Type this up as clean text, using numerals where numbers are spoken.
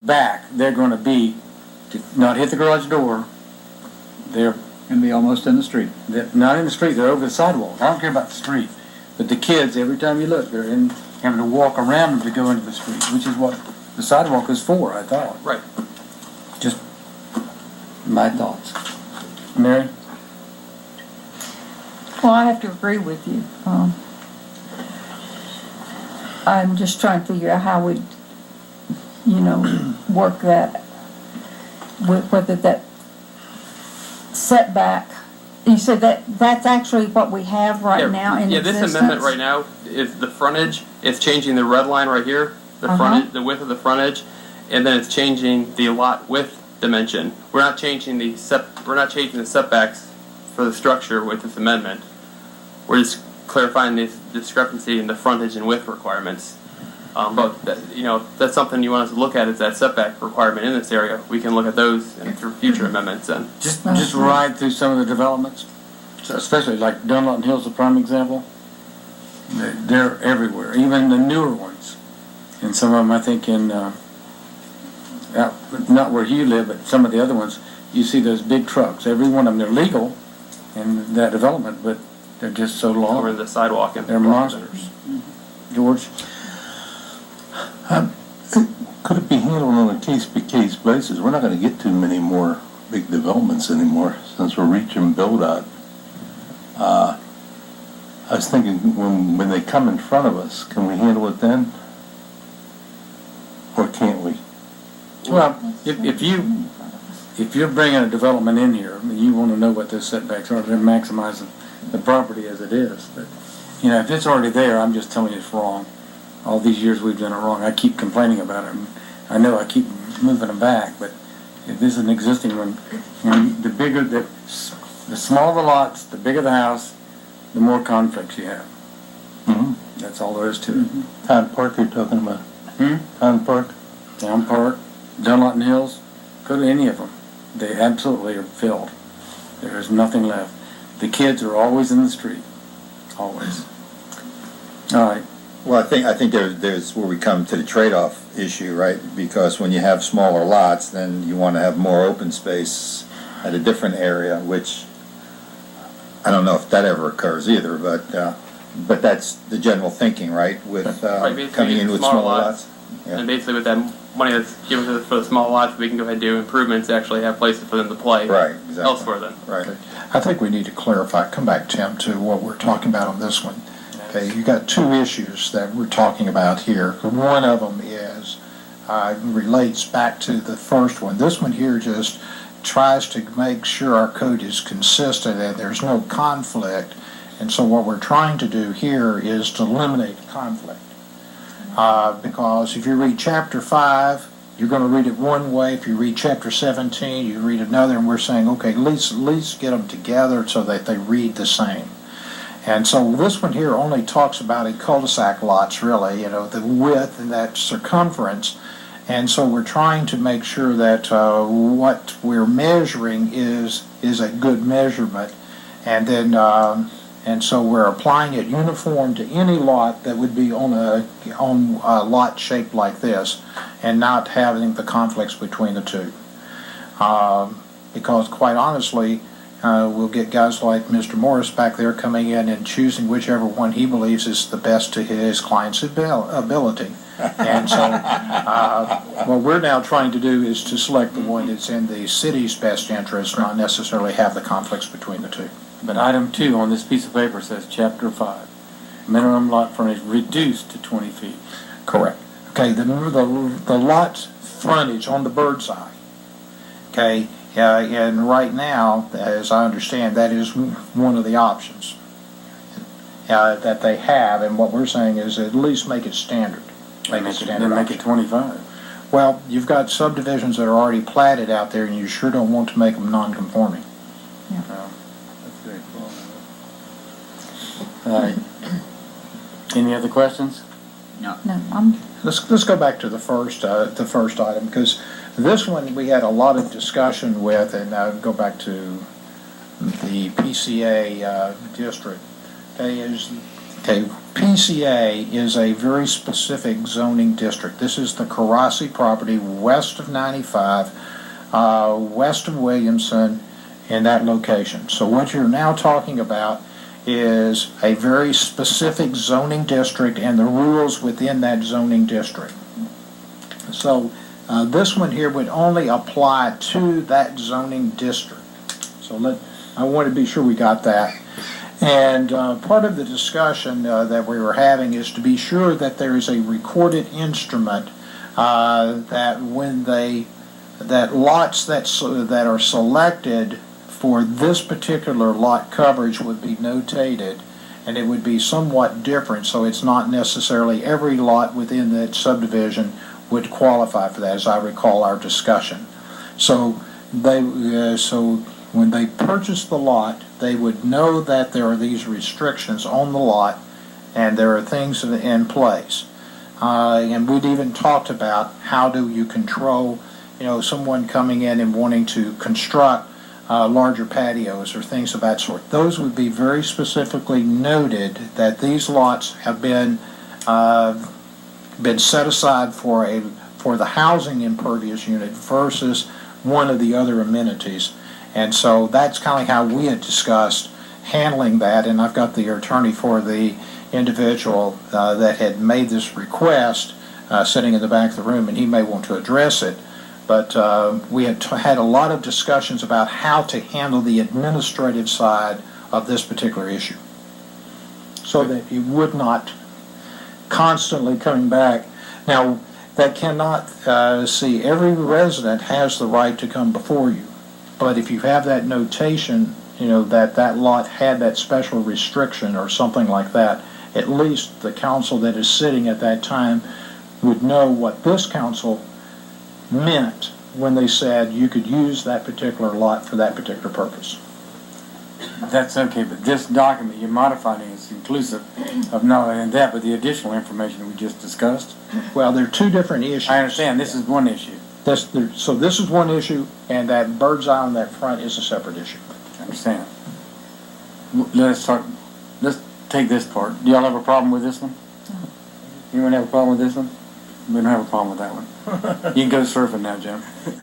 back, they're going to be, to not hit the garage door, they're And be almost in the street. not in the street, they're over the sidewalk. I don't care about the street. But the kids, every time you look, they're having to walk around them to go into the street, which is what the sidewalk is for, I thought. Right. Just my thoughts. Mary? Well, I have to agree with you. I'm just trying to figure out how we'd, work that, whether that setback, you said that's actually what we have right now in existence? This amendment right now is the frontage. It's changing the red line right here, the frontage, the width of the frontage, and then it's changing the lot width dimension. We're not changing the setbacks for the structure with this amendment. We're just clarifying the discrepancy in the frontage and width requirements. But that's something you want us to look at, is that setback requirement in this area. We can look at those for future amendments. And Just ride through some of the developments, so especially like Dunlop Hill's a prime example. They're everywhere, even the newer ones. And some of them, I think, in not where you live, but some of the other ones, you see those big trucks. Every one of them, they're legal in that development, but they're just so long. over the sidewalk. And they're monsters. George? Could it be handled on a case-by-case basis? We're not going to get too many more big developments anymore since we're reaching build-out. I was thinking when they come in front of us, can we handle it then? Or can't we? Well, if you're bringing a development in here, I mean, you want to know what those setbacks are. They're maximizing the property as it is. But, if it's already there, I'm just telling you it's wrong. All these years we've done it wrong. I keep complaining about it. And I know I keep moving them back, but if this is an existing one, the bigger the smaller the lots, the bigger the house, the more conflicts you have. Mm-hmm. That's all there is to it. Town Park you're talking about? Town Park? Town Park, Dunlop Hills, go to any of them. They absolutely are filled. There is nothing left. The kids are always in the street. Always. All right. Well, I think there's where we come to the trade-off issue, right? Because when you have smaller lots, then you want to have more open space at a different area, which I don't know if that ever occurs either, but that's the general thinking, right? With coming in with smaller lots. Yeah. And basically with that money that's given for the small lots, we can go ahead and do improvements to actually have places for them to play elsewhere then. Right. I think we need to clarify, come back, Tim, to what we're talking about on this one. Okay, you got two issues that we're talking about here. One of them is relates back to the first one. This one here just tries to make sure our code is consistent and there's no conflict. And so what we're trying to do here is to eliminate conflict. Because if you read chapter 5, you're going to read it one way. If you read chapter 17, you read another, and we're saying, okay, at least get them together so that they read the same. And so this one here only talks about in cul-de-sac lots, really, the width and that circumference. And so we're trying to make sure that what we're measuring is a good measurement. And then and so we're applying it uniform to any lot that would be on a lot shaped like this, and not having the conflicts between the two. Because quite honestly, we'll get guys like Mr. Morris back there coming in and choosing whichever one he believes is the best to his client's ability. And so what we're now trying to do is to select the one that's in the city's best interest, not necessarily have the conflicts between the two. But item 2 on this piece of paper says chapter 5, minimum lot frontage reduced to 20 feet. Correct. Okay, the lot frontage on the bird's eye. Okay, and right now, as I understand, that is one of the options that they have, and what we're saying is at least make it standard. Make it 25. Well, you've got subdivisions that are already platted out there, and you sure don't want to make them non-conforming. Yeah. That's very cool. All right. Any other questions? No, Let's go back to the first item, because this one we had a lot of discussion with, and go back to the PCA district. Okay, PCA is a very specific zoning district. This is the Karasi property west of 95, west of Williamson, in that location. So what you're now talking about is a very specific zoning district and the rules within that zoning district. So this one here would only apply to that zoning district. So I want to be sure we got that. And part of the discussion that we were having is to be sure that there is a recorded instrument that when that lots that are selected for this particular lot coverage would be notated, and it would be somewhat different, so it's not necessarily every lot within that subdivision would qualify for that, as I recall our discussion. So when they purchase the lot, they would know that there are these restrictions on the lot and there are things in place. And we'd even talked about how do you control, someone coming in and wanting to construct larger patios or things of that sort. Those would be very specifically noted that these lots have been set aside for the housing impervious unit versus one of the other amenities. And so that's kind of how we had discussed handling that, and I've got the attorney for the individual that had made this request sitting in the back of the room, and he may want to address it. But we had a lot of discussions about how to handle the administrative side of this particular issue, so that you would not constantly coming back. Now, that cannot see every resident has the right to come before you, but if you have that notation, that lot had that special restriction or something like that, at least the council that is sitting at that time would know what this council meant when they said you could use that particular lot for that particular purpose. That's okay, but this document you're modifying is inclusive of not only that, but the additional information that we just discussed. Well, there are two different issues. I understand, this is one issue. So this is one issue, and that bird's eye on that front is a separate issue. I understand. Let's take this part. Do y'all have a problem with this one? Anyone have a problem with this one? We don't have a problem with that one. You can go surfing now, Jim.